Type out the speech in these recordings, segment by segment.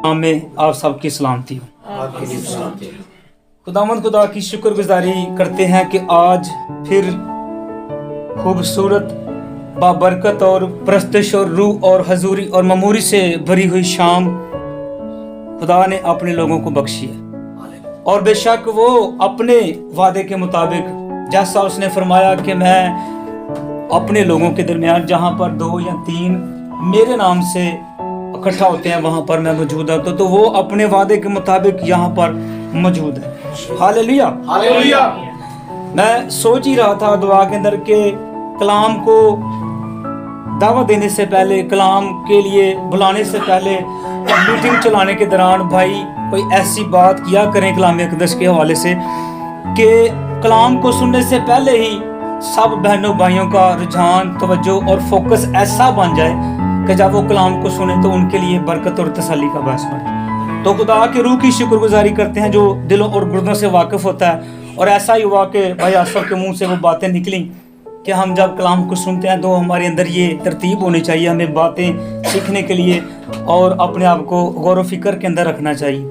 में आप सबकी सलामती हो। खुदावंद खुदा की शुक्रगुजारी करते हैं कि आज फिर खूबसूरत बाबरकत और परस्तिश और रूह और हजूरी और ममूरी से भरी हुई शाम खुदा ने अपने लोगों को बख्शी है। और बेशक वो अपने वादे के मुताबिक जैसा उसने फरमाया कि मैं अपने लोगों के दरमियान जहाँ पर 2 या 3 मेरे नाम से इकट्ठा होते हैं वहाँ पर मैं मौजूद हूँ, तो वो अपने वादे के मुताबिक यहाँ पर मौजूद है। Hallelujah hallelujah. मैं सोच ही रहा था दुआ के अंदर के कलाम को दावत देने से पहले, कलाम के लिए बुलाने से पहले, मीटिंग चलाने के दौरान भाई कोई ऐसी बात किया करें कलाम अक़दस के हवाले से कि कलाम को सुनने से पहले ही सब बहनों भाइयों का रुझान, तवज्जो और फोकस ऐसा बन जाए कि जब वो कलाम को सुने तो उनके लिए बरकत और तसल्ली का बायस बने। तो खुदा के रूह की शुक्रगुजारी करते हैं जो दिलों और गुर्दों से वाकिफ होता है। और ऐसा ही हुआ कि भाई आसफ के मुंह से वो बातें निकली कि हम जब कलाम को सुनते हैं तो हमारे अंदर ये तरतीब होनी चाहिए, हमें बातें सीखने के लिए और अपने आप को गौर व फिक्र के अंदर रखना चाहिए।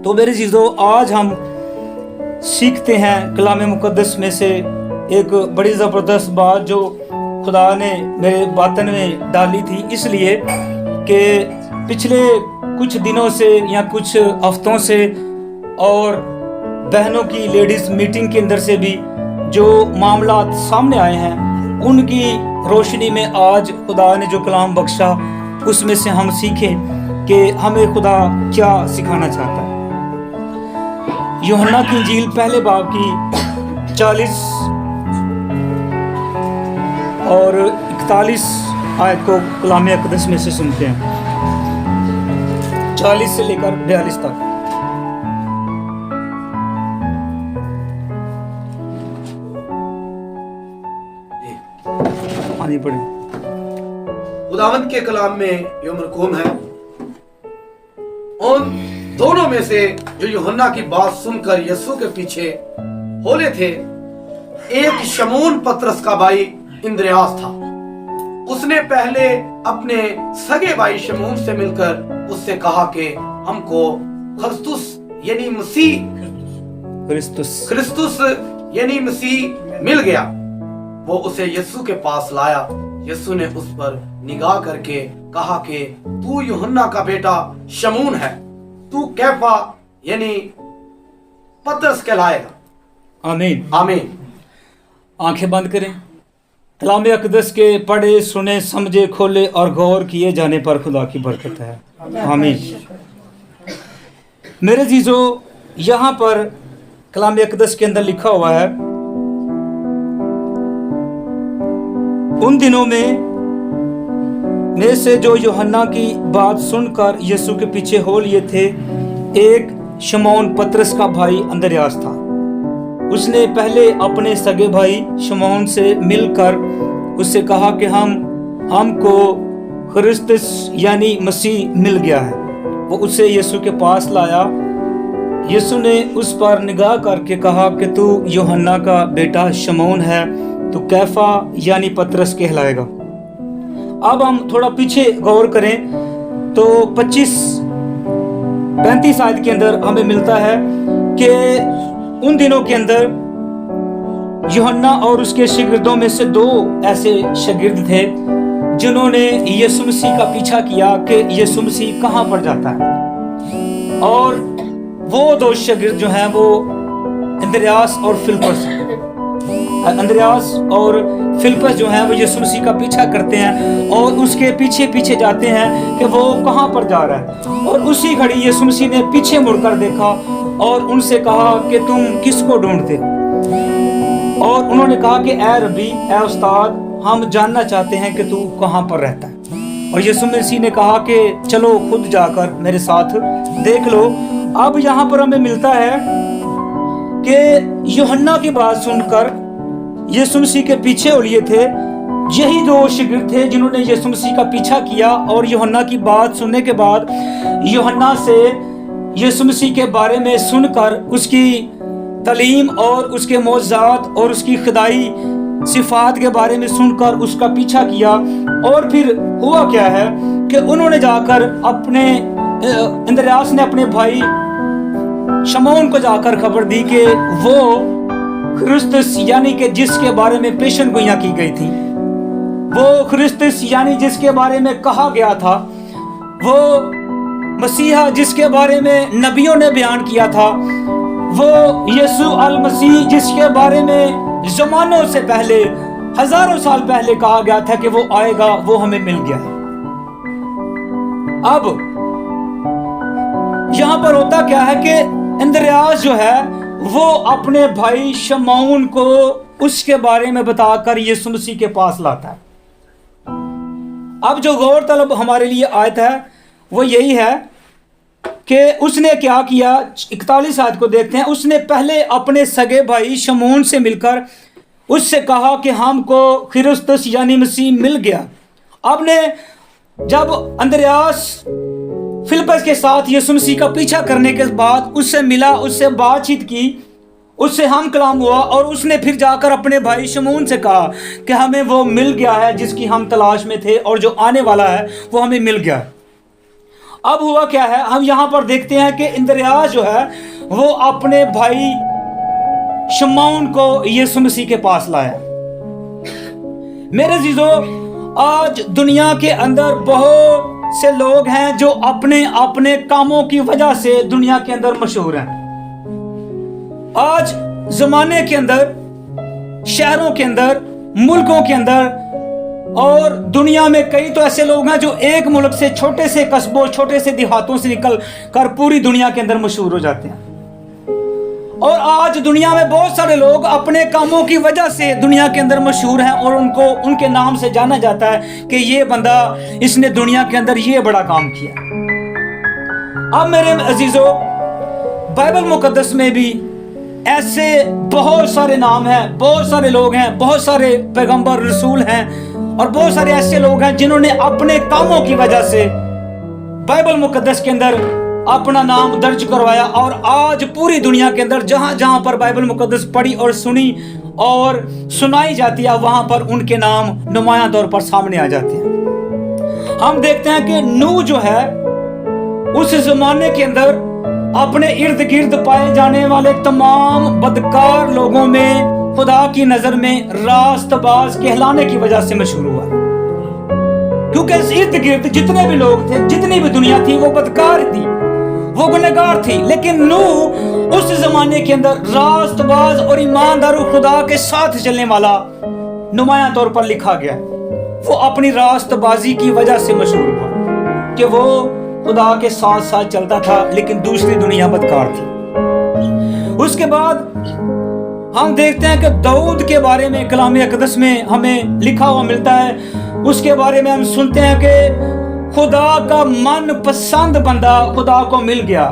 तो मेरे चीज़ों, आज हम सीखते हैं कलाम मुक़द्दस में से एक बड़ी ज़बरदस्त बात जो खुदा ने मेरे बातन में डाली थी, इसलिए कि पिछले कुछ दिनों से या कुछ हफ्तों से और बहनों की लेडीज़ मीटिंग के अंदर से भी जो मामला सामने आए हैं उनकी रोशनी में आज खुदा ने जो कलाम बख्शा उसमें से हम सीखें कि हमें खुदा क्या सिखाना चाहता है। यूहन्ना की इंजील पहले बाब की 40 और 41 आयत को कलाम अक़दस में से सुनते हैं, 40 से लेकर 42 तक। आगे पढ़े। खुदावंद के कलाम में ये मरकूम है, उन दोनों में से जो यूहन्ना की बात सुनकर यीशु के पीछे होले थे, एक शमून पतरस का भाई इंद्रियास था। उसने पहले अपने सगे भाई शमून से मिलकर उससे कहा कि हमको क्रिस्तुस यानी मसीह यानी मसीह मिल गया। वो उसे यीशु के पास लाया। यीशु ने उस पर निगाह करके कहा कि तू यूहन्ना का बेटा शमून है, तू कैफा यानी पतरस कहलाएगा। आमीन आमीन। आंखें बंद करें। कलाम अक़दस के पढ़े, सुने, समझे, खोले और गौर किए जाने पर खुदा की बरकत है। आमीन। मेरे जीजो, यहाँ पर कलाम अक़दस के अंदर लिखा हुआ है, उन दिनों में से जो यूहन्ना की बात सुनकर यीशु के पीछे हो लिए थे, एक शमौन पतरस का भाई अंद्रियास था। उसने पहले अपने सगे भाई शमौन से मिलकर उससे कहा कि हमको क्रिस्तुस यानी मसीह मिल गया है। वो उसे यीशु के पास लाया। यीशु ने उस पर निगाह करके कहा कि तू यूहन्ना का बेटा शमौन है, तू कैफा यानी पतरस कहलाएगा। अब हम थोड़ा पीछे गौर करें तो 35 आयत के अंदर हमें मिलता है कि उन दिनों के अंदर यूहन्ना और उसके शागिर्दों में से 2 ऐसे शागिर्द थे जिन्होंने यीशु मसीह का पीछा किया कि यीशु मसीह कहाँ पर जाता है। और वो 2 शागिर्द जो हैं वो अंद्रियास और फिलिप्पस। अंद्रियास और फिलिप्पस जो हैं वो यीशु मसीह का पीछा करते हैं और उसके पीछे पीछे जाते हैं कि वो कहाँ पर जा रहा है। और उसी घड़ी यीशु मसीह ने पीछे मुड़कर देखा और उनसे कहा कि तुम किसको ढूंढते हो। और उन्होंने कहा कि ए रब्बी, ए उस्ताद, हम जानना चाहते हैं कि तू कहाँ पर रहता है। और यीशु मसीह ने कहा कि चलो खुद जाकर मेरे साथ देख लो। अब यहाँ पर हमें मिलता है कि यूहन्ना की बात सुनकर यीशु मसीह के पीछे हो लिए थे यही 2 शागिर्द थे जिन्होंने यीशु मसीह का पीछा किया। और यूहन्ना की बात सुनने के बाद यूहन्ना से यीशु मसीह के बारे में सुनकर उसकी तालीम और उसके मौजज़ात और उसकी खुदाई सिफात के बारे में सुनकर उसका पीछा किया। और फिर हुआ क्या है कि उन्होंने जाकर अपने इंद्रियास ने अपने भाई शमौन को जाकर खबर दी कि वो क्रिस्तुस यानी कि जिसके बारे में पेशन गोइयां की गई थी, वो क्रिस्तुस यानी जिसके बारे में कहा गया था, वो मसीहा जिसके बारे में नबियों ने बयान किया था, वो यीशु अल मसीह जिसके बारे में जमानों से पहले, हजारों साल पहले कहा गया था कि वो आएगा, वो हमें मिल गया है। अब यहां पर होता क्या है कि इंद्रियास जो है वो अपने भाई शमौन को उसके बारे में बताकर यीशु मसीह के पास लाता है। अब जो गौर तलब हमारे लिए आयत है वो यही है कि उसने क्या किया। 41 आयत को देखते हैं। उसने पहले अपने सगे भाई शमौन से मिलकर उससे कहा कि हमको क्रिस्तुस यानी मसीह मिल गया। अब ने जब अंद्रयास फिलिप्पस के साथ यीशु मसीह का पीछा करने के बाद उससे मिला, उससे बातचीत की, उससे हम कलाम हुआ और उसने फिर जाकर अपने भाई शमौन से कहा कि हमें वो मिल गया है जिसकी हम तलाश में थे और जो आने वाला है वो हमें मिल गया है। अब हुआ क्या है, हम यहां पर देखते हैं कि इंद्रियास जो है वो अपने भाई शमौन को यीशु मसीह के पास लाया। मेरे अजीजों, आज दुनिया के अंदर बहुत से लोग हैं जो अपने अपने कामों की वजह से दुनिया के अंदर मशहूर हैं। आज जमाने के अंदर, शहरों के अंदर, मुल्कों के अंदर और दुनिया में कई तो ऐसे लोग हैं जो एक मुल्क से, छोटे से कस्बों, छोटे से देहातों से निकल कर पूरी दुनिया के अंदर मशहूर हो जाते हैं। और आज दुनिया में बहुत सारे लोग अपने कामों की वजह से दुनिया के अंदर मशहूर हैं और उनको उनके नाम से जाना जाता है कि ये बंदा, इसने दुनिया के अंदर ये बड़ा काम किया। अब मेरे अजीजों, बाइबल मुकद्दस में भी ऐसे बहुत सारे नाम हैं, बहुत सारे लोग हैं, बहुत सारे पैगंबर, रसूल हैं और बहुत सारे ऐसे लोग हैं जिन्होंने अपने कामों की वजह से बाइबल मुकद्दस के अंदर अपना नाम दर्ज करवाया। और आज पूरी दुनिया के अंदर जहां जहां पर बाइबल मुकद्दस पढ़ी और सुनी और सुनाई जाती है, वहां पर उनके नाम नुमायां तौर पर सामने आ जाते हैं। हम देखते हैं कि नूह जो है उस जमाने के अंदर अपने इर्द गिर्द पाए जाने वाले तमाम बदकार लोगों में खुदा की नजर में रास्तबाज कहलाने की वजह से मशहूर हुआ, क्योंकि इस इर्द गिर्द जितने भी लोग थे, जितनी भी दुनिया थी, वो बदकार थी, वो गुनहगार थी। लेकिन नूह उस जमाने के अंदर रास्तबाज और ईमानदार खुदा के साथ चलने वाला नुमायां तौर पर लिखा गया। वो अपनी रास्तबाजी की वजह से मशहूर हुआ कि वो खुदा के साथ साथ चलता था, लेकिन दूसरी दुनिया बदकार थी। उसके बाद हम देखते हैं कि दाऊद के बारे में कलाम अक़दस में हमें लिखा हुआ मिलता है। उसके बारे में हम सुनते हैं कि खुदा का मन पसंद बंदा खुदा को मिल गया।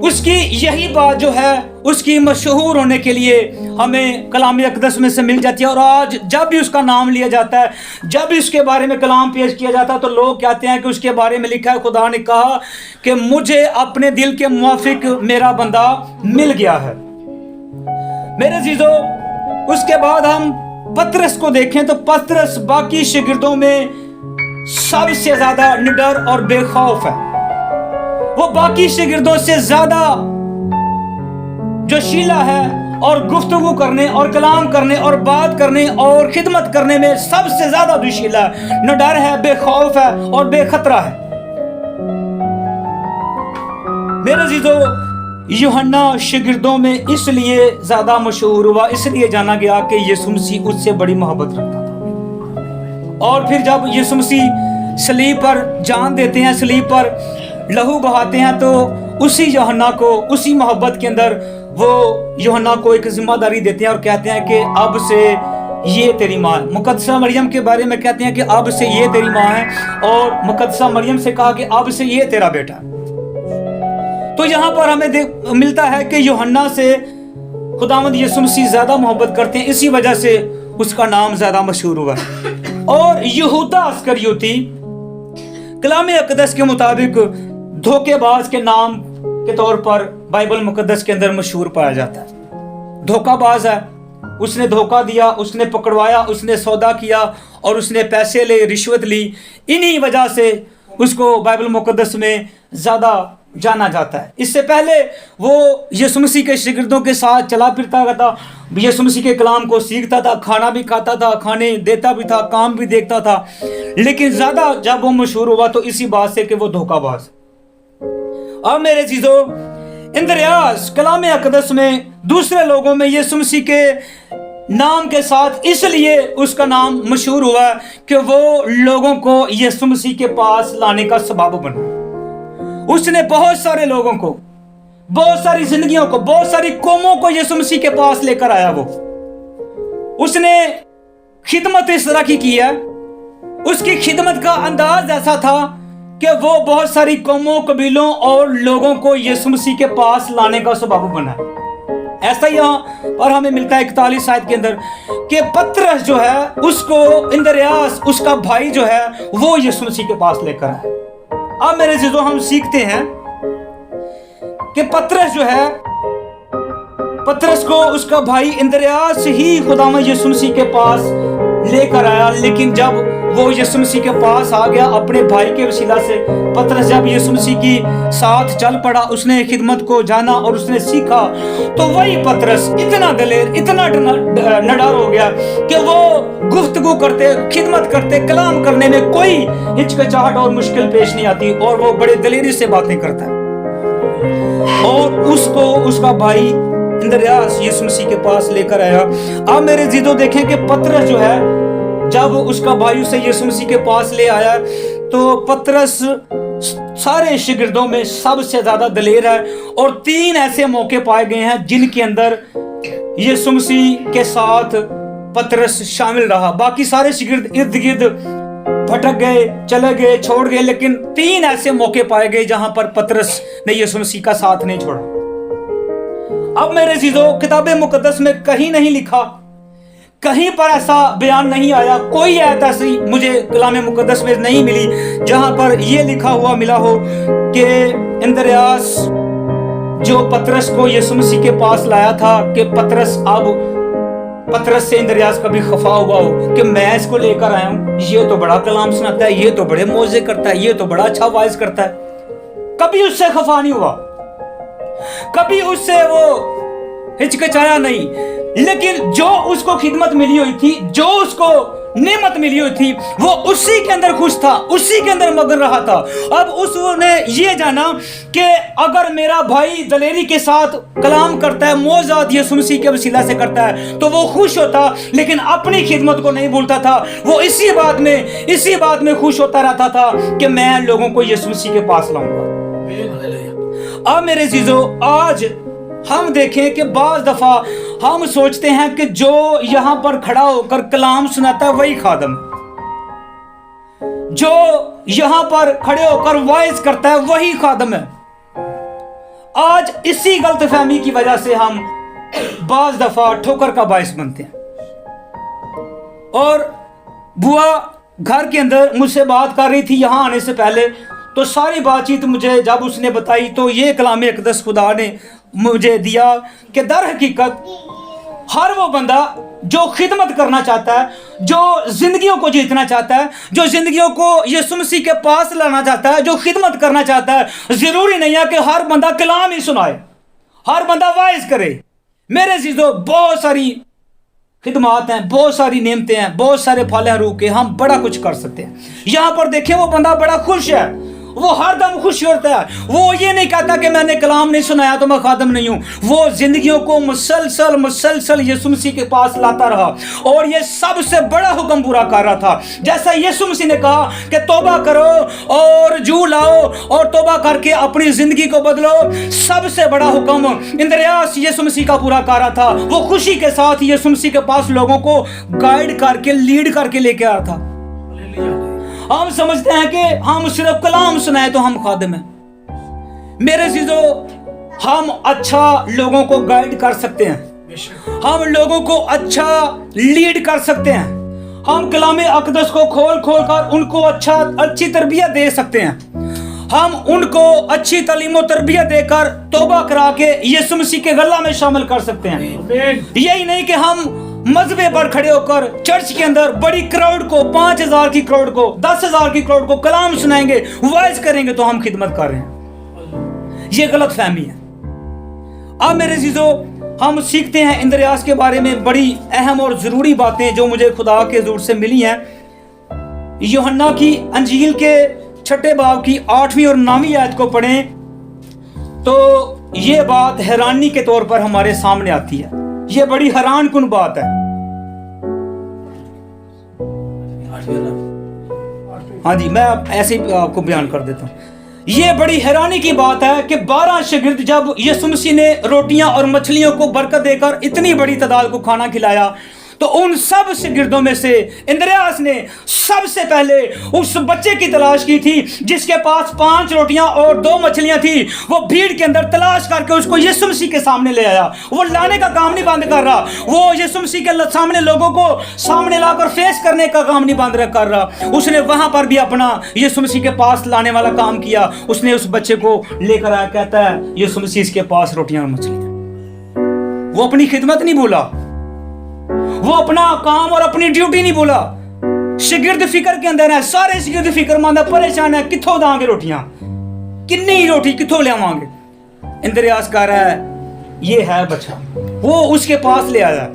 उसकी यही बात जो है उसकी मशहूर होने के लिए हमें कलाम अक़दस में से मिल जाती है। और आज जब भी उसका नाम लिया जाता है, जब भी उसके बारे में कलाम पेश किया जाता है, तो लोग कहते हैं कि उसके बारे में लिखा है, खुदा ने कहा कि मुझे अपने दिल के मुआफिक मेरा बंदा मिल गया है। मेरे अजीजों, उसके बाद हम पतरस को देखें तो पतरस बाकी शागिर्दों में सबसे ज्यादा निडर और बेखौफ है। वो बाकी शागिर्दों से ज्यादा जोशीला है और गुफ्तगू करने और कलाम करने और बात करने और खिदमत करने में सबसे ज्यादा जोशीला है, निडर है, बेखौफ है और बेखतरा है। मेरे अजीजों, यूहन्ना शागिर्दों में इसलिए ज्यादा मशहूर हुआ, इसलिए जाना गया कि यीशु मसीह उससे बड़ी मोहब्बत रखता था। और फिर जब यीशु मसीह सलीब पर जान देते हैं, सलीब पर लहू बहाते हैं, तो उसी यूहन्ना को, उसी मोहब्बत के अंदर वो यूहन्ना को एक जिम्मेदारी देते हैं और कहते हैं कि अब से ये तेरी माँ है। मुकद्दसा मरियम के बारे में कहते हैं कि अब से ये तेरी माँ है, और मुकद्दसा मरियम से कहा कि अब से ये तेरा बेटा है। तो यहाँ पर हमें मिलता है कि यूहन्ना से खुदावंद यीशु मसीह ज्यादा मोहब्बत करते हैं, इसी वजह से उसका नाम ज्यादा मशहूर हुआ। और यहूदा अस्करियोती कलाम अक़दस के मुताबिक धोखेबाज के नाम के तौर पर बाइबल मुकद्दस के अंदर मशहूर पाया जाता है। धोखाबाज है, उसने धोखा दिया, उसने पकड़वाया, उसने सौदा किया और उसने पैसे ले, रिश्वत ली। इन्हीं वजह से اس کو بائبل مقدس میں زیادہ جانا جاتا ہے۔ اس سے پہلے وہ یسوع مسیح کے شاگردوں کے ساتھ چلا پھرتا تھا، یسوع مسیح کے کلام کو سیکھتا تھا، کھانا بھی کھاتا تھا، کھانے دیتا بھی تھا، کام بھی دیکھتا تھا، لیکن زیادہ جب وہ مشہور ہوا تو اسی بات سے کہ وہ دھوکہ باز۔ اب میرے چیزوں، اندریاس کلام اقدس میں دوسرے لوگوں میں یسوع مسیح کے نام کے ساتھ اس لیے اس کا نام مشہور ہوا کہ وہ لوگوں کو یسوع مسیح کے پاس لانے کا سبب بنا۔ اس نے بہت سارے لوگوں کو، بہت ساری زندگیوں کو، بہت ساری قوموں کو یسوع مسیح کے پاس لے کر آیا۔ وہ اس نے خدمت اس طرح کی ہے، اس کی خدمت کا انداز ایسا تھا کہ وہ بہت ساری قوموں، قبیلوں اور لوگوں کو یسوع مسیح کے پاس لانے کا سبب بنا۔ ایسا یہاں پر ہمیں ملتا ہے 41 آیت کے اندر کہ پترس جو ہے اس کو اندریاس اس کا بھائی جو ہے وہ یسوع مسیح کے پاس لے کر آئے۔ اب میرے عزیزو ہم سیکھتے ہیں کہ پترس جو ہے، پترس کو اس کا بھائی اندریاس ہی خداوند یسوع مسیح کے پاس لے کر آیا، لیکن جب وہ یسوع مسیح کے پاس آ گیا اپنے بھائی کے وسیلہ سے، پترس جب یسوع مسیح کی ساتھ چل پڑا، اس نے خدمت کو جانا اور اس نے سیکھا، تو وہی پترس اتنا دلیر، اتنا نڈر ہو گیا کہ وہ گفتگو کرتے، خدمت کرتے، کلام کرنے میں کوئی ہچکچاہٹ اور مشکل پیش نہیں آتی، اور وہ بڑے دلیری سے باتیں کرتا ہے۔ اور اس کو اس کا بھائی اندریاس یسوع مسیح کے پاس لے کر آیا۔ اب میرے عزیزو دیکھیں کہ پترس جو ہے جب اس کا بھائی اسے یسوع مسیح کے پاس لے آیا تو پترس سارے شاگردوں میں سب سے زیادہ دلیر ہے، اور 3 ایسے موقع پائے گئے ہیں جن کے اندر یسوع مسیح کے ساتھ پترس شامل رہا۔ باقی سارے شاگرد ارد گرد بھٹک گئے، چلے گئے، چھوڑ گئے، لیکن 3 ایسے موقع پائے گئے جہاں پر پترس نے یسوع مسیح کا ساتھ نہیں چھوڑا۔ اب میرے عزیزو، کتاب مقدس میں کہیں نہیں لکھا، کہیں پر ایسا بیان نہیں آیا، کوئی آیت ایسی مجھے کلام مقدس میں نہیں ملی جہاں پر یہ لکھا ہوا ملا ہو کہ اندریاس جو پترس کو یسوع مسیح کے پاس لایا تھا کہ پترس سے اندریاس کبھی خفا ہوا ہو کہ میں اس کو لے کر آیا ہوں، یہ تو بڑا کلام سناتا ہے، یہ تو بڑے موعظے کرتا ہے، یہ تو بڑا اچھا وعظ کرتا ہے۔ کبھی اس سے خفا نہیں ہوا، کبھی اس سے وہ ہچکچایا نہیں، لیکن جو اس کو خدمت ملی ہوئی تھی، جو اس کو نعمت ملی ہوئی تھی، وہ اسی کے اندر خوش تھا، اسی کے اندر مگن رہا تھا۔ اب اس نے یہ جانا کہ اگر میرا بھائی دلیری کے ساتھ کلام کرتا ہے، موعظات یسوع مسیح کے وسیلہ سے کرتا ہے تو وہ خوش ہوتا، لیکن اپنی خدمت کو نہیں بھولتا تھا، وہ اسی بات میں خوش ہوتا رہتا تھا کہ میں لوگوں کو یسوع مسیح کے پاس لاؤں گا۔ اب میرے عزیزو، آج ہم دیکھیں کہ بعض دفعہ ہم سوچتے ہیں کہ جو یہاں پر کھڑا ہو کر کلام سناتا ہے وہی خادم، جو یہاں پر کھڑے ہو کر وعظ کرتا ہے وہی خادم ہے۔ آج اسی غلط فہمی کی وجہ سے ہم بعض دفعہ ٹھوکر کا باعث بنتے ہیں۔ اور بوا گھر کے اندر مجھ سے بات کر رہی تھی یہاں آنے سے پہلے، تو ساری بات چیت مجھے جب اس نے بتائی تو یہ کلام اقدس خدا نے مجھے دیا کہ در حقیقت ہر وہ بندہ جو خدمت کرنا چاہتا ہے، جو زندگیوں کو جیتنا چاہتا ہے، جو زندگیوں کو یسوع مسیح کے پاس لانا چاہتا ہے، جو خدمت کرنا چاہتا ہے، ضروری نہیں ہے کہ ہر بندہ کلام ہی سنائے، ہر بندہ وعظ کرے۔ میرے عزیزو، بہت ساری خدمات ہیں، بہت ساری نعمتیں ہیں، بہت سارے پھل ہیں روح کے، ہم بڑا کچھ کر سکتے ہیں۔ یہاں پر دیکھیں وہ بندہ بڑا خوش ہے، وہ ہر دم خوش ہوتا ہے، وہ یہ نہیں کہتا کہ میں نے کلام نہیں سنایا تو میں خادم نہیں ہوں، وہ زندگیوں کو مسلسل یسوع مسیح کے پاس لاتا رہا، اور یہ سب سے بڑا حکم پورا کر رہا تھا۔ جیسا یسوع مسیح نے کہا کہ توبہ کرو اور رجوع لاؤ اور توبہ کر کے اپنی زندگی کو بدلو، سب سے بڑا حکم اندریاس یسوع مسیح کا پورا کر رہا تھا۔ وہ خوشی کے ساتھ یسوع مسیح کے پاس لوگوں کو گائیڈ کر کے، لیڈ کر کے لے کے آ رہا تھا۔ ہم سمجھتے ہیں کہ ہم صرف کلام سنائے تو ہم خادم ہیں۔ میرے عزیزو، ہم اچھا لوگوں کو گائیڈ کر سکتے ہیں، ہم لوگوں کو اچھا لیڈ کر سکتے ہیں، ہم کلام اقدس کو کھول کر ان کو اچھی تربیت دے سکتے ہیں، ہم ان کو اچھی تعلیم و تربیت دے کر توبہ کرا کے یسوع مسیح کے غلہ میں شامل کر سکتے ہیں۔ یہی نہیں کہ ہم मजबे पर खड़े होकर चर्च के अंदर बड़ी क्राउड को, 5,000 की क्राउड को, 10,000 की क्राउड को कलाम सुनाएंगे, वाइज करेंगे तो हम खिदमत कर रहे हैं। ये गलत फहमी है। अब मेरे अजीजों, हम सीखते हैं इंद्रियास के बारे में बड़ी अहम और जरूरी बातें जो मुझे खुदा के हुजूर से मिली हैं। यूहन्ना की अंजील के 6 बाब की 8वीं और 9वीं आयत को पढ़ें तो ये बात हैरानी के तौर पर हमारे सामने आती है। ये बड़ी हैरान कुन बात है। हाँ जी, मैं ऐसे ही आपको बयान कर देता हूँ। ये बड़ी हैरानी की बात है कि 12 शागिर्द जब यीशु मसीह ने रोटियां और मछलियों को बरकत देकर इतनी बड़ी तादाद को खाना खिलाया, तो उन सब शागिर्दों में से इंद्रियास ने सबसे पहले उस बच्चे की तलाश की थी जिसके पास 5 रोटियां और 2 मछलियां थी। वो भीड़ के अंदर तलाश करके उसको यीशु मसीह के सामने ले आया। वो लाने का काम नहीं बंद कर रहा, वो यीशु मसीह के सामने लोगों को सामने लाकर फेस करने का काम नहीं बंद कर रहा। उसने वहां पर भी अपना यीशु मसीह के पास लाने वाला काम किया। उसने उस बच्चे को लेकर आया, कहता है यीशु मसीह के पास रोटियां और मछलियां। वो अपनी खिदमत नहीं बोला, वो अपना काम और अपनी ड्यूटी नहीं बोला। शागिर्द फिक्र के अंदर है, सारे शागिर्द फिक्रमंद है, परेशान है, किथों दांगे रोटियां, कितनी रोटी किथों ले आवांगे। इंद्रियास कह रहा है ये है बच्चा, वो उसके पास ले आया।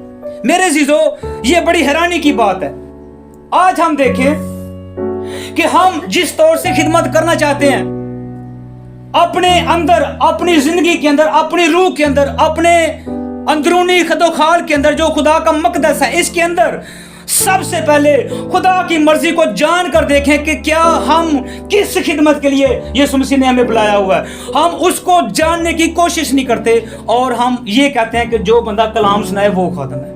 मेरे अजीजों, ये बड़ी हैरानी की बात है। आज हम देखें कि हम जिस तौर से खिदमत करना चाहते हैं, अपने अंदर, अपनी जिंदगी के अंदर, अपनी रूह के अंदर, अपने अंदरूनी खदोखाल के अंदर जो खुदा का मकदस है, इसके अंदर सबसे पहले खुदा की मर्जी को जान कर देखें कि क्या हम किस खिदमत के लिए यीशु मसीह ने हमें बुलाया हुआ है। हम उसको जानने की कोशिश नहीं करते और हम ये कहते हैं कि जो बंदा कलाम सुनाए वो खादम है।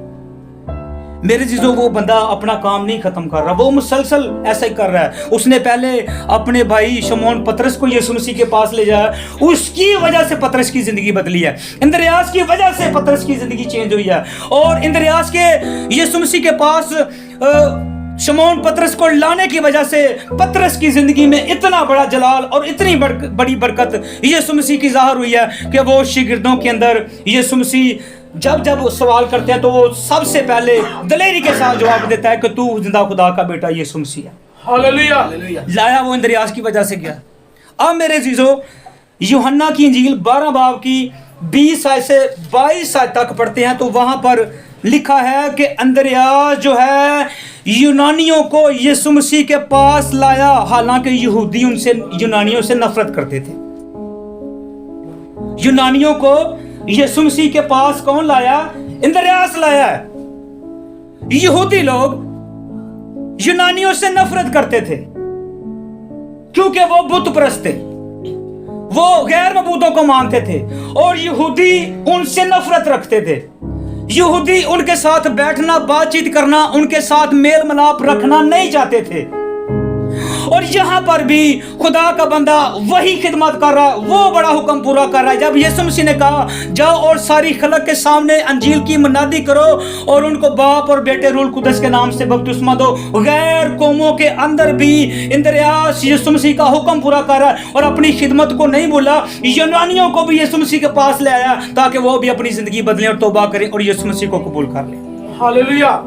मेरे चीजों, वो बंदा अपना काम नहीं खत्म कर रहा, वो मुसलसल ऐसा ही कर रहा है। उसने पहले अपने भाई शमौन पतरस को यीशु मसीह के पास ले जाया, उसकी वजह से पतरस की जिंदगी बदली है। इंद्रियास की वजह से पतरस की जिंदगी चेंज हुई है। और इंद्रियास के यीशु मसीह के पास शमौन पतरस को लाने की वजह से पतरस की जिंदगी में इतना बड़ा जलाल और इतनी बड़ी बरकत यीशु मसीह की ज़ाहिर हुई है कि वो शागिर्दों के अंदर यीशु मसीह जब जब सवाल करते हैं तो वो सबसे पहले दलेरी के साथ जवाब देता है कि तू जिंदा खुदा का बेटा यीशु मसीह है। हालेलुया। लाया वो इंद्रियास की वजह से गया। अब मेरे अजीजों, यूहन्ना की इंजील 12 बाब की 20 आयत से 22 आयत तक पढ़ते हैं तो वहां पर लिखा है कि इंद्रियास जो है यूनानियों को यीशु मसीह के पास लाया, हालांकि यहूदी उनसे, यूनानियों से नफरत करते थे। यूनानियों को यीशु मसीह के पास कौन लाया? इंद्रियास लाया है। यहूदी लोग यूनानियों से नफरत करते थे क्योंकि वो बुत परस्त थे, वो गैर मबूदों को मानते थे और यहूदी उनसे नफरत रखते थे। यहूदी उनके साथ बैठना, बातचीत करना, उनके साथ मेल मिलाप रखना नहीं चाहते थे। और यहां पर भी खुदा का बंदा वही खिदमत कर रहा है, वो बड़ा हुक्म पूरा कर रहा है। जब यीशु मसीह ने कहा जाओ और सारी खलक के सामने अंजील की मुनादी करो और उनको बाप और बेटे रूल कुदस के नाम से बपतिस्मा दो, गैर कौमों के अंदर भी इंद्रियास यीशु मसीह का हुक्म पूरा कर रहा है और अपनी खिदमत को नहीं भूला। यूनानियों को भी यीशु मसीह के पास ले आया ताकि वो भी अपनी जिंदगी बदलें और तौबा करें और यीशु मसीह को कबूल कर लें। हालेलुया।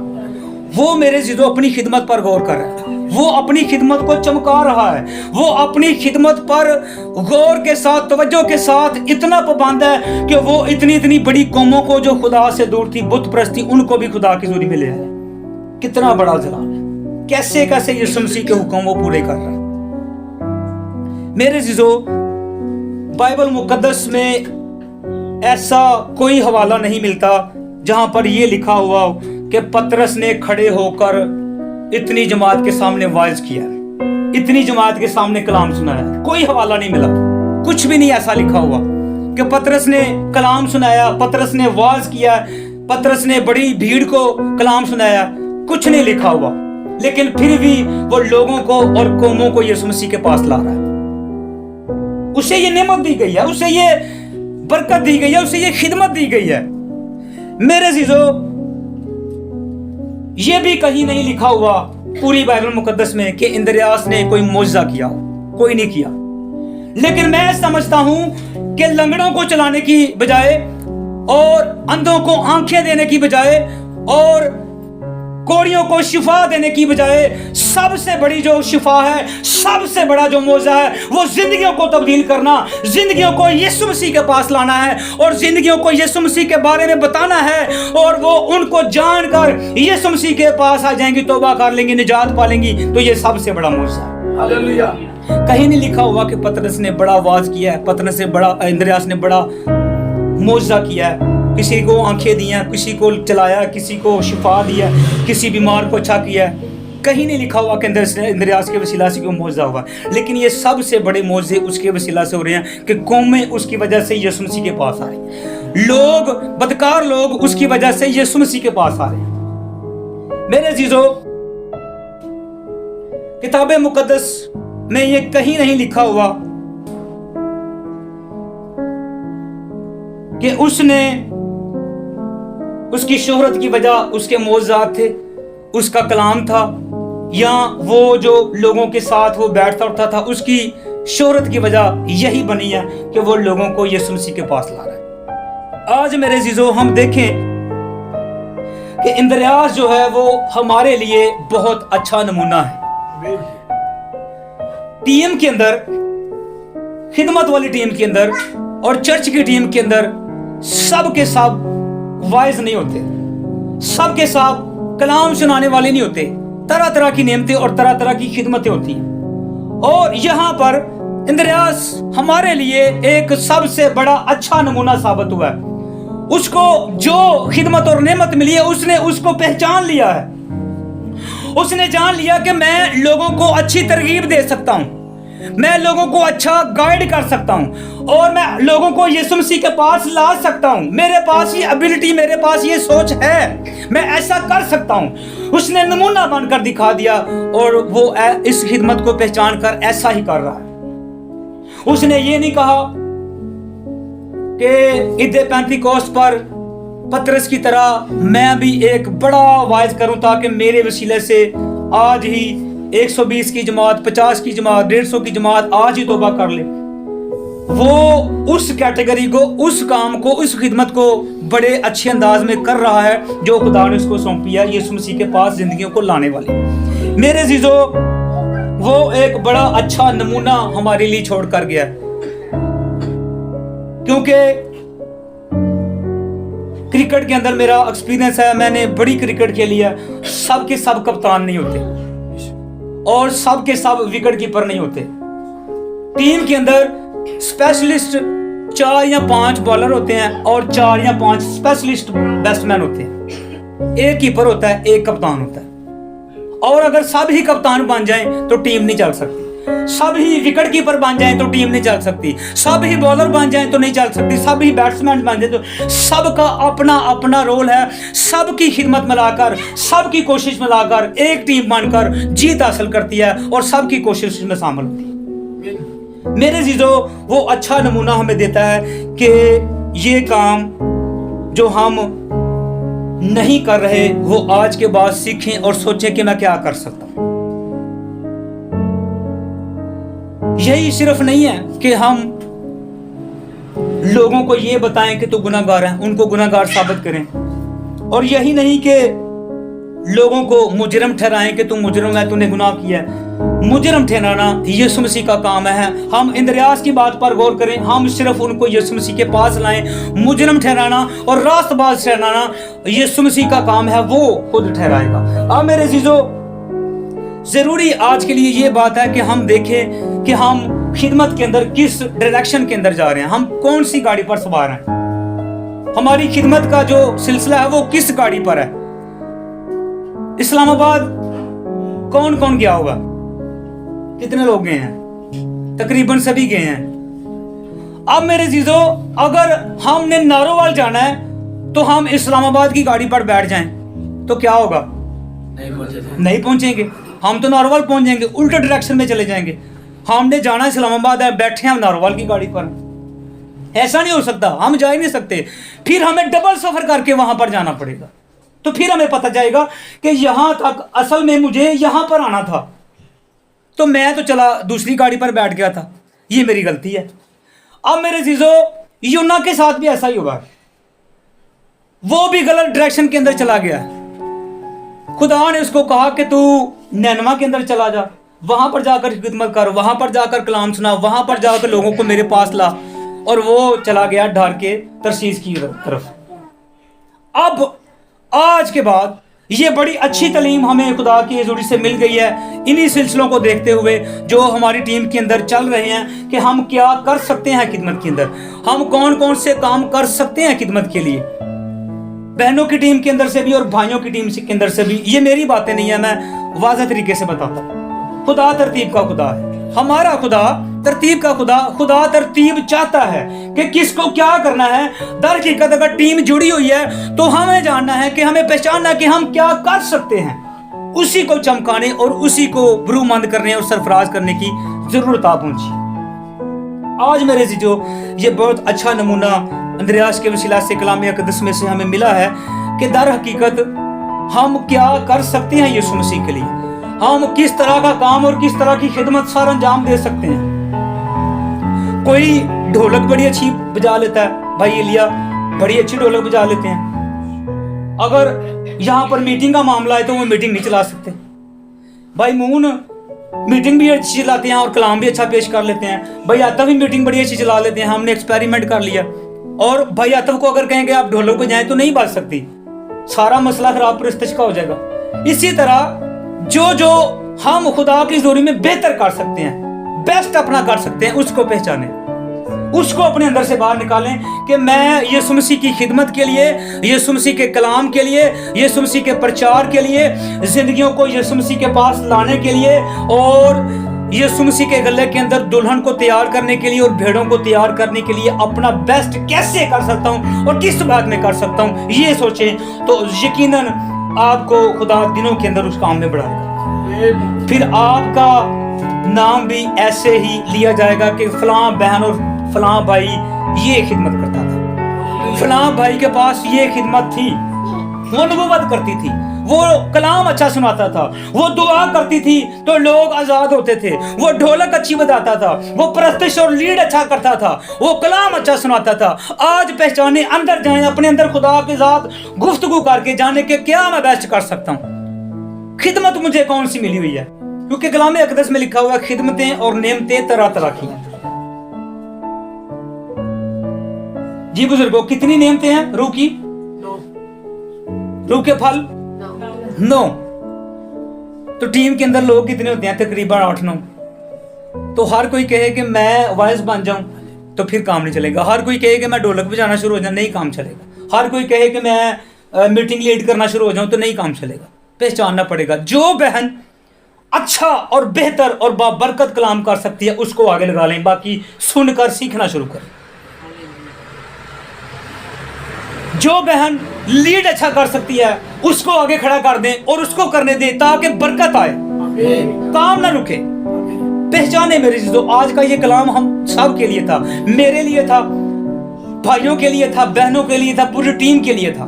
वो मेरे जिदों अपनी खिदमत पर गौर कर रहा है, वो अपनी खिदमत को चमका रहा है, वो अपनी खिदमत पर गौर के साथ, तवज्जो के साथ इतना पाबंद है कि वो इतनी बड़ी कौमों को जो खुदा से दूर थी, बुत परस्ती, उनको भी खुदा की हुजूरी में ले आया। कितना बड़ा जलाल है, कैसे कैसे यीशु मसीह के हुक्म वो पूरे कर रहा है। मेरे जिजो, बाइबल मुकद्दस में ऐसा कोई हवाला नहीं मिलता जहां पर यह लिखा हुआ कि पतरस ने खड़े होकर इतनी जमात के सामने वाइज किया, इतनी जमात के सामने कलाम सुनाया। कोई हवाला नहीं मिला, कुछ भी नहीं ऐसा लिखा हुआ कि पतरस ने कलाम सुनाया, पतरस ने वाज किया, पतरस ने बड़ी भीड़ को कलाम सुनाया, कुछ नहीं लिखा हुआ। लेकिन फिर भी वो लोगों को और कौमों को यीशु मसीह के पास ला रहा है। उसे ये नेमत दी गई है, उसे ये बरकत दी गई है, उसे ये खिदमत दी गई है। मेरे अजीजों, ये भी कहीं नहीं लिखा हुआ पूरी बाइबल मुकद्दस में कि इंद्रियास ने कोई मौजज़ा किया, कोई नहीं किया। लेकिन मैं समझता हूं कि लंगड़ों को चलाने की बजाय और अंधों को आंखें देने की बजाय और कोड़ियों को शिफा देने की बजाय सबसे बड़ी जो शिफा है, सबसे बड़ा जो मौजा है, वो जिंदगियों को तब्दील करना, जिंदगियों को यीशु मसीह के पास लाना है और जिंदगियों को यीशु मसीह के बारे में बताना है, और वो उनको जानकर यीशु मसीह के पास आ जाएंगी, तौबा कर लेंगी, निजात पा लेंगी। तो ये सबसे बड़ा मौजा है। हालेलुया। कहीं नहीं लिखा हुआ कि पतरस ने बड़ा आवाज किया है, पतरस ने बड़ा, इंद्रियास ने बड़ा मौजा किया है, किसी को आंखें दी हैं, किसी को चलाया, किसी को शिफा दिया, किसी बीमार को अच्छा किया है। कहीं नहीं लिखा हुआ कि इंद्रियास के वसीला से कोई मौजा हुआ, लेकिन ये सबसे बड़े मौजे उसके वसीला से हो रहे हैं कि कौमें उसकी वजह से यीशु मसीह के पास आ रही हैं, लोग, बदकार लोग उसकी वजह से यीशु मसीह के पास आ रहे हैं। मेरे अजीजों, किताब मुकद्दस में ये कहीं नहीं लिखा हुआ कि उसने, उसकी शोहरत की वजह उसके मौजज़ात थे, उसका कलाम था, या वो जो लोगों के साथ वो बैठता उठता था, उसकी शोहरत की वजह यही बनी है कि वो लोगों को यीशु मसीह के पास ला रहा है। आज मेरे अजीजों, हम देखें कि इंद्रियास जो है वो हमारे लिए बहुत अच्छा नमूना है। टीम के अंदर, खिदमत वाली टीम के अंदर और चर्च की टीम के अंदर सब के सब वाइज नहीं होते, सब के सब कलाम सुनाने वाले नहीं होते, तरह तरह की नेमतें और तरह तरह की खिदमतें होती हैं। और यहाँ पर इंद्रियास हमारे लिए एक सबसे बड़ा अच्छा नमूना साबित हुआ है। उसको जो खिदमत और नेमत मिली है, उसने उसको पहचान लिया है, उसने जान लिया कि मैं लोगों को अच्छी तरगीब दे सकता हूँ, मैं लोगों को अच्छा गाइड कर सकता हूं और मैं लोगों को यीशु मसीह के पास ला सकता हूं। मेरे पास ये एबिलिटी, मेरे पास ये सोच है, मैं ऐसा कर सकता हूं। उसने नमूना बनकर दिखा दिया और वो इस खिदमत को पहचान कर ऐसा ही कर रहा है। उसने ये नहीं कहा कि ईद पेंतिकोस्त पर पतरस की तरह मैं भी एक बड़ा वाइज करूं ताकि मेरे वसीले से आज ही 120 की जमात, 50 की जमात, 150 की जमात आज ही तौबा कर ले। वो उस कैटेगरी को, उस काम को, उस खिदमत को बड़े अच्छे अंदाज में कर रहा है जो खुदा ने उसको सौंपी है, यीशु मसीह के पास जिंदगियों को लाने वाले। मेरे अजीजों, वो एक बड़ा अच्छा नमूना हमारे लिए छोड़ कर गया, क्योंकि क्रिकेट के अंदर मेरा एक्सपीरियंस है, मैंने बड़ी क्रिकेट खेली है। सब के सब कप्तान नहीं होते और सब के सब विकेट कीपर नहीं होते। टीम के अंदर स्पेशलिस्ट 4 या 5 बॉलर होते हैं और 4 या 5 स्पेशलिस्ट बैट्समैन होते हैं। एक कीपर होता है, एक कप्तान होता है। और अगर सब ही कप्तान बन जाएं तो टीम नहीं चल सकती, सब ही विकेट कीपर बन जाएं तो टीम नहीं चल सकती, सब ही बॉलर बन जाएं तो नहीं चल सकती, सब ही बैट्समैन बन जाएं तो सबका अपना अपना रोल है। सबकी खिदमत मिलाकर, सबकी कोशिश मिलाकर एक टीम बनकर जीत हासिल करती है और सबकी कोशिश में शामिल होती है। मेरे अजीजों, वो अच्छा नमूना हमें देता है कि ये काम जो हम नहीं कर रहे वो आज के बाद सीखें और सोचें कि मैं क्या कर सकता हूं। यही सिर्फ नहीं है कि हम लोगों को ये बताएं कि तू गुनाहगार है, उनको गुनाहगार साबित करें, और यही नहीं कि लोगों को मुजरिम ठहराएं कि तू मुजरिम है, तूने गुनाह किया है। मुजरिम ठहराना यीशु मसीह का काम है। हम इंद्रियास की बात पर गौर करें, हम सिर्फ उनको यीशु मसीह के पास लाएं। मुजरिम ठहराना और रास्तबाज ठहराना यीशु मसीह का काम है, वो खुद ठहराएगा। अब मेरे अजीजों, जरूरी आज के लिए ये बात है कि हम देखें कि हम खिदमत के अंदर किस डायरेक्शन के अंदर जा रहे हैं, हम कौन सी गाड़ी पर सवार हैं, हमारी खिदमत का जो सिलसिला है वो किस गाड़ी पर है। इस्लामाबाद कौन कौन गया होगा? कितने लोग गए हैं? तकरीबन सभी गए हैं। अब मेरे अजीजों, अगर हमने नारोवाल जाना है तो हम इस्लामाबाद की गाड़ी पर बैठ जाएं तो क्या होगा? नहीं पहुंचेंगे। हम तो नारोवाल पहुंच जाएंगे, उल्टे डायरेक्शन में चले जाएंगे। हमने जाना इस्लामाबाद है, बैठे हम नारोवाल की गाड़ी पर। ऐसा नहीं हो सकता, हम जा ही नहीं सकते। फिर हमें डबल सफर करके वहां पर जाना पड़ेगा। तो फिर हमें पता जाएगा कि यहां तक असल में मुझे यहां पर आना था, तो मैं तो चला दूसरी गाड़ी पर बैठ गया था, ये मेरी गलती है। अब मेरे अजीजों, यूना के साथ भी ऐसा ही होगा। वो भी गलत डायरेक्शन के अंदर चला गया। खुदा ने उसको कहा कि तू नैनवा के अंदर चला जा, वहां पर जाकर खिदमत कर, वहां पर जाकर कलाम सुना, वहां पर जाकर लोगों को मेरे पास ला। और वो चला गया ढार के तरसीस की तरफ। अब आज के बाद ये बड़ी अच्छी तालीम हमें खुदा की हजूरी से मिल गई है, इन्हीं सिलसिलों को देखते हुए जो हमारी टीम के अंदर चल रहे हैं कि हम क्या कर सकते हैं खिदमत के अंदर, हम कौन कौन से काम कर सकते हैं खिदमत के लिए। बहनों की टीम के अंदर से भी और भाइयों की टीम के अंदर से भी, ये मेरी बातें नहीं है, मैं वाज़ह तरीके से बताता हूँ। खुदा तरतीब का खुदा है, हमारा खुदा तरतीब का खुदा। खुदा तरतीब चाहता है कि किसको क्या करना है। दर हकीकत अगर टीम जुड़ी हुई है तो हमें जानना है कि हमें पहचानना है कि हम क्या कर सकते हैं, उसी को चमकाने और उसी को बरूमंद करने और सरफराज करने की जरूरत आ पहुंची। आज मेरे जो ये बहुत अच्छा नमूना अंद्रयास के वसीला से कलाम अक़दस में से हमें मिला है कि दर हकीकत हम क्या कर सकते हैं यीशु मसीह के लिए, हम किस तरह का काम और किस तरह की खिदमत सार अंजाम दे सकते हैं। कोई ढोलक बड़ी अच्छी बजा लेता है, भाई एलिया बड़ी अच्छी ढोलक बजा लेते हैं। अगर यहाँ पर मीटिंग का मामला है तो वो मीटिंग नहीं चला सकते। भाई मून मीटिंग भी अच्छी चलाते हैं और कलाम भी अच्छा पेश कर लेते हैं। भाई आतव भी मीटिंग बड़ी अच्छी चला लेते हैं, हमने एक्सपेरिमेंट कर लिया। और भाई आतव को अगर कहेंगे आप ढोलक पे जाएं तो नहीं बज सकती, सारा मसला खराब परिस्थिति का हो जाएगा। इसी तरह जो हम खुदा की हजूरी में बेहतर कर सकते हैं, बेस्ट अपना कर सकते हैं, उसको पहचानें, उसको अपने अंदर से बाहर निकालें कि मैं यीशु मसीह की खिदमत के लिए, यीशु मसीह के कलाम के लिए, यीशु मसीह के प्रचार के लिए, जिंदगियों को यीशु मसीह के पास लाने के लिए और यीशु मसीह के गले के अंदर दुल्हन को तैयार करने के लिए और भेड़ों को तैयार करने के लिए अपना बेस्ट कैसे कर सकता हूं और किस बात में कर सकता हूं, ये सोचें तो यकीनन आपको खुदा दिनों के अंदर उस काम में बढ़ाएगा। फिर आपका नाम भी ऐसे ही लिया जाएगा कि फलां बहन और फलां भाई ये खिदमत करता था, फलां भाई के पास ये खिदमत थी, वो नबूवत करती थी, वो कलाम अच्छा सुनाता था, वो दुआ करती थी तो लोग आजाद होते थे, वो ढोलक अच्छी बजाता था, वो परस्तिश और लीड अच्छा करता था, वो कलाम अच्छा सुनाता था। आज पहचाने, अंदर जाएं, अपने अंदर खुदा के साथ गुफ्तगू करके जाने के क्या मैं बेस्ट कर सकता हूँ, खिदमत मुझे कौन सी मिली हुई है। क्योंकि कलाम अक़दस में लिखा हुआ है खिदमतें और नेमतें तरह तरह की हैं। जी बुजुर्गों, कितनी नेमतें हैं रूह की? रूह के फल 9। तो टीम के अंदर लोग कितने होते हैं? तकरीबन 8-9। तो हर कोई कहे कि मैं वाइस बन जाऊं तो फिर काम नहीं चलेगा। हर कोई कहे कि मैं ढोलक बजाना शुरू हो जाऊं, नहीं काम चलेगा। हर कोई कहे कि मैं मीटिंग लीड करना शुरू हो जाऊं तो नहीं काम चलेगा। पहचानना पड़ेगा, जो बहन अच्छा और बेहतर और बाबरकत कलाम कर सकती है उसको आगे लगा लें, बाकी सुनकर सीखना शुरू करें। जो बहन लीड अच्छा कर सकती है उसको आगे खड़ा कर दें और उसको करने दें ताकि बरकत आए, काम ना रुके। पहचाने मेरे चीजों, आज का ये कलाम हम सब के लिए था, मेरे लिए था, भाइयों के लिए था, बहनों के लिए था, पूरी टीम के लिए था।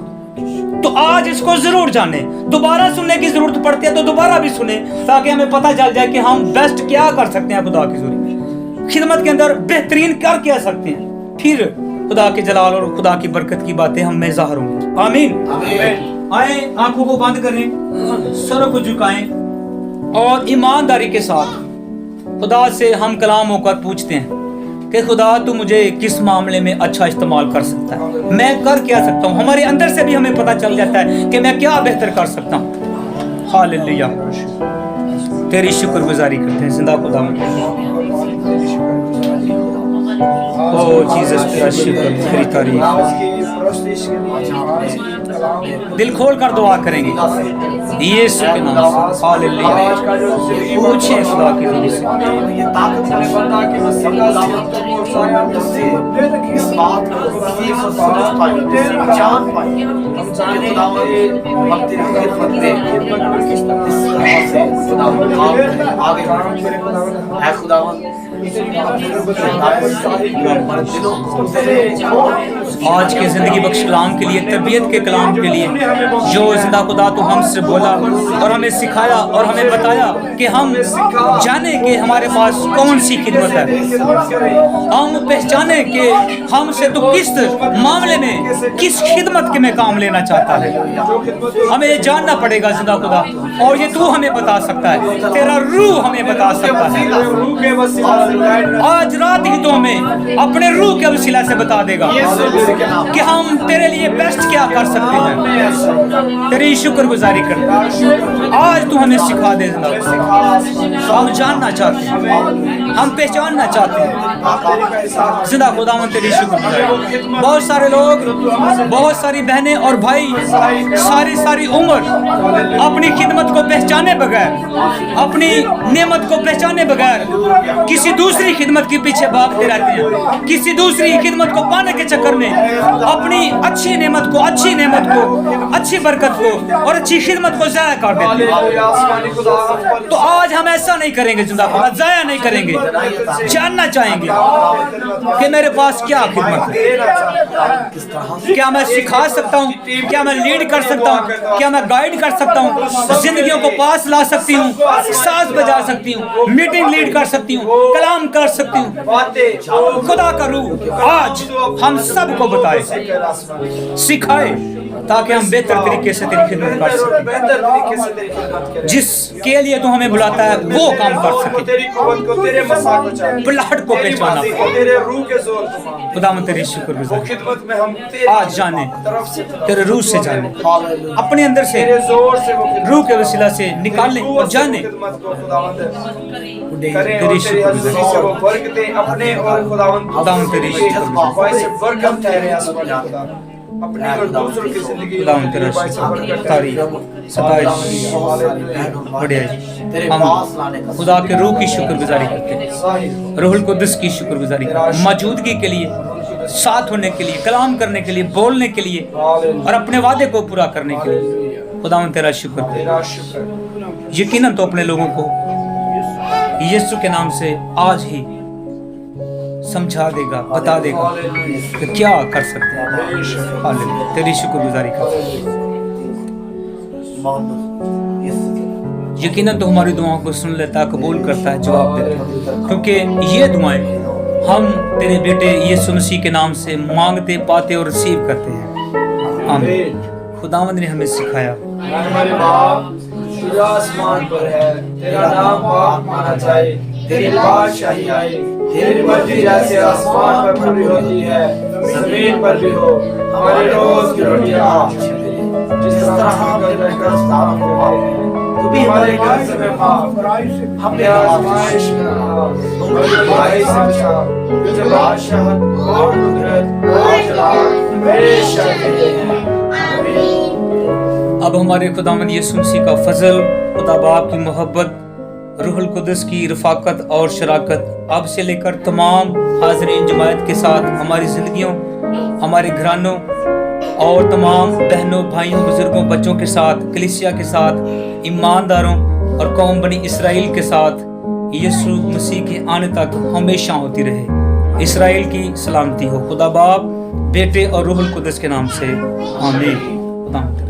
तो आज इसको जरूर जाने, दोबारा सुनने की जरूरत पड़ती है तो दोबारा भी सुने ताकि हमें पता चल जाए कि हम बेस्ट क्या कर सकते हैं खुदा की हजूरी में, खिदमत के अंदर बेहतरीन कर क्या सकते हैं। फिर खुदा के जलाल और खुदा की बरकत की बातें हम में ज़ाहिर होंगी। आमीन। आए, आंखों को बंद करें, सरों को झुकाएं और ईमानदारी के साथ खुदा से हम कलाम होकर पूछते हैं कि खुदा तू मुझे किस मामले में अच्छा इस्तेमाल कर सकता है, मैं कर क्या सकता हूँ। हमारे अंदर से भी हमें पता चल जाता है कि मैं क्या बेहतर कर सकता हूँ। हालेलुया, तेरी शुक्रगुजारी करते हैं जिंदा खुदा। ओ जीसस तेरा शुक्र, तेरी तारीफ। दिल खोल कर दुआ करेंगे यीशु के नाम से। हालेलुया। पूछें खुदा की हजूरी से। ये ताकत वाले बंदा कि इस बात को समझ पाए, जान पाए, हम जाने हम तेरी खिदमत में इस तरह से खुदा आगे है खुदावन। آج کے زندگی بخش کلام کے لیے، تربیت کے کلام کے لیے، جو زندہ خدا تو ہم سے بولا اور ہمیں سکھایا اور ہمیں بتایا کہ ہم جانیں کہ ہمارے پاس کون سی خدمت ہے، ہم پہچانیں کہ ہم سے تو کس معاملے میں، کس خدمت کے میں کام لینا چاہتا ہے۔ ہمیں یہ جاننا پڑے گا زندہ خدا، اور یہ تو ہمیں بتا سکتا ہے، تیرا روح ہمیں بتا سکتا ہے۔ آج رات ہی تو ہمیں اپنے روح کے وسیلہ سے بتا دے گا کہ ہم تیرے لیے بیسٹ کیا کر سکتے ہیں، تیری شکر گزاری کرتے ہیں۔ آج تو ہمیں سکھا دے زندہ خدا، ہم جاننا چاہتے ہیں، ہم پہچاننا چاہتے ہیں زندہ خدا، ہم تیری شکر گزاری۔ بہت سارے لوگ، بہت ساری بہنیں اور بھائی ساری عمر اپنی خدمت کو پہچانے بغیر، اپنی نعمت کو پہچانے بغیر کسی دوسری خدمت کے پیچھے بھاگتے رہتے ہیں، کسی دوسری خدمت کو پانے کے چکر میں اپنی اچھی نعمت کو، اچھی برکت کو اور اچھی خدمت کو ضائع کر دیتے ہیں۔ تو آج ہم ایسا نہیں کریں گے زندہ خدا، ضائع نہیں کریں گے، جاننا چاہیں گے کہ میرے پاس کیا خدمت ہے، کیا میں سکھا سکتا ہوں، کیا میں لیڈ کر سکتا ہوں، کیا میں گائیڈ کر سکتا ہوں، زندگیوں کو پاس لا سکتی ہوں، ساز بجا سکتی ہوں، میٹنگ لیڈ کر سکتی ہوں، کلام کر سکتی ہوں۔ خدا کا روح آج ہم سب کو بتائے، سکھائے، تاکہ ہم بہتر طریقے سے تیری خدمت کر سکیں، جس کے لیے تو ہمیں بلاتا ہے وہ کام کر سکیں، بلاہٹ کو پہچانا۔ خدا ہم تیری شکر گزار، آج جانے، تیرے روح سے جانے، اپنے اندر سے روح کے وسیلہ سے نکالنے اور جانے، تیری شکر گزار۔ خدا ہم تیری شکر گزار، خدا ہم تیرا شکر، تعریف، ستائش، بڑھیا جی۔ ہم خدا کے روح کی شکر گزاری کرتے ہیں، روح القدس کی شکر گزاری کرتے ہیں، موجودگی کے لیے، ساتھ ہونے کے لیے، کلام کرنے کے لیے، بولنے کے لیے اور اپنے وعدے کو پورا کرنے کے لیے۔ خدا ہم تیرا شکر کرتے ہیں۔ یقیناً تو اپنے لوگوں کو یسوع کے نام سے آج ہی سمجھا دے گا، بتا دے گا کہ کیا کر سکتے ہیں۔ ہاللیلویہ، تیری شکر گزاری کرتے ہیں۔ یقیناً تو ہماری دعاؤں کو سن لیتا ہے، قبول کرتا ہے، جواب دیتا ہے، کیونکہ یہ دعائیں ہم تیرے بیٹے یسوع مسیح کے نام سے مانگتے، پاتے اور ریسیو کرتے ہیں۔ آمین۔ خداوند نے ہمیں سکھایا، ہمارے باپ جو آسمان پر ہے، تیرا نام پاک مانا جائے، تیری بادشاہی آئے، تیری مرضی جیسے آسمان پر پوری ہوتی ہے زمین پر بھی ہو۔ ہمارے روز کی روٹی آج ہمیں دے، جس طرح ہم قرضداروں کو معاف کریں، تو بھی ہمارے قرض میں معاف، ہمیں آزمائش میں نہ ڈال، بلکہ برائی سے بچا، تجھے بادشاہت اور قدرت اور جلال ہمیشہ کے لیے ہے۔ اب ہمارے خداوند یسوع مسیح کا فضل، خدا باپ کی محبت، روح القدس کی رفاقت اور شراکت اب سے لے کر تمام حاضرین جماعت کے ساتھ ہماری زندگیوں، ہمارے گھرانوں اور تمام بہنوں، بھائیوں، بزرگوں، بچوں کے ساتھ، کلیسیا کے ساتھ، ایمانداروں اور قوم بنی اسرائیل کے ساتھ یسوع مسیح کے آنے تک ہمیشہ ہوتی رہے۔ اسرائیل کی سلامتی ہو۔ خدا باپ، بیٹے اور روح القدس کے نام سے آمین۔ خدا حافظ۔